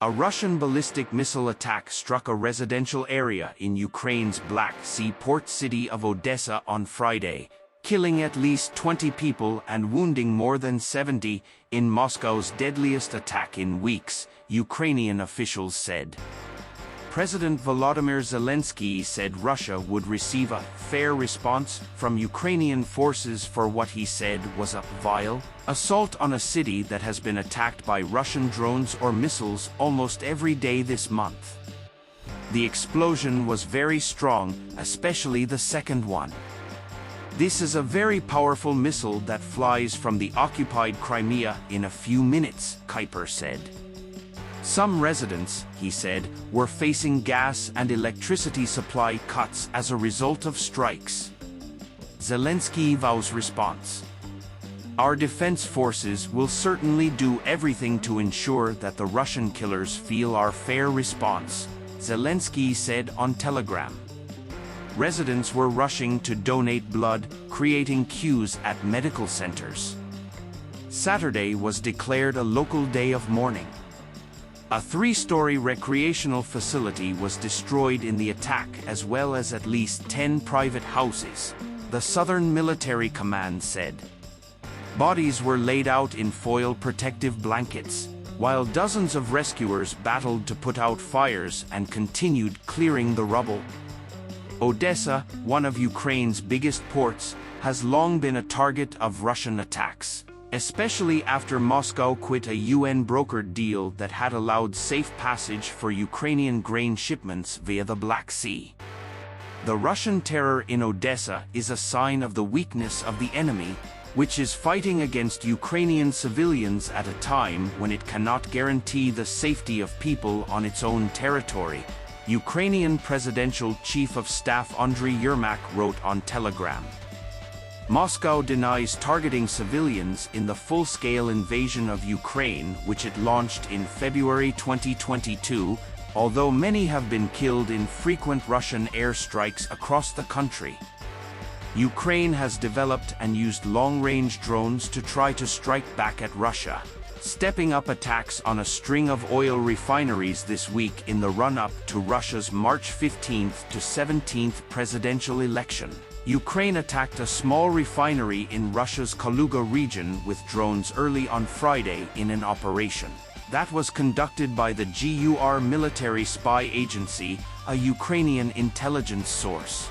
A Russian ballistic missile attack struck a residential area in Ukraine's Black Sea port city of Odesa on Friday, killing at least 20 people and wounding more than 70 in Moscow's deadliest attack in weeks, Ukrainian officials said. President Volodymyr Zelensky said Russia would receive a fair response from Ukrainian forces for what he said was a vile assault on a city that has been attacked by Russian drones or missiles almost every day this month. The explosion was very strong, especially the second one. This is a very powerful missile that flies from the occupied Crimea in a few minutes, Kuiper said. Some residents, he said, were facing gas and electricity supply cuts as a result of strikes. Zelensky's response: "Our defense forces will certainly do everything to ensure that the Russian killers feel our fair response," Zelensky said on Telegram. Residents were rushing to donate blood, creating queues at medical centers. Saturday was declared a local day of mourning. A three-story recreational facility was destroyed in the attack, as well as at least 10 private houses, the Southern Military Command said. Bodies were laid out in foil protective blankets, while dozens of rescuers battled to put out fires and continued clearing the rubble. Odesa, one of Ukraine's biggest ports, has long been a target of Russian attacks, especially after Moscow quit a UN-brokered deal that had allowed safe passage for Ukrainian grain shipments via the Black Sea. The Russian terror in Odesa is a sign of the weakness of the enemy, which is fighting against Ukrainian civilians at a time when it cannot guarantee the safety of people on its own territory, Ukrainian Presidential Chief of Staff Andriy Yermak wrote on Telegram. Moscow denies targeting civilians in the full-scale invasion of Ukraine, which it launched in February 2022, although many have been killed in frequent Russian airstrikes across the country. Ukraine has developed and used long-range drones to try to strike back at Russia, stepping up attacks on a string of oil refineries this week in the run-up to Russia's March 15 to 17th presidential election. Ukraine attacked a small refinery in Russia's Kaluga region with drones early on Friday in an operation that was conducted by the GUR military spy agency, a Ukrainian intelligence source.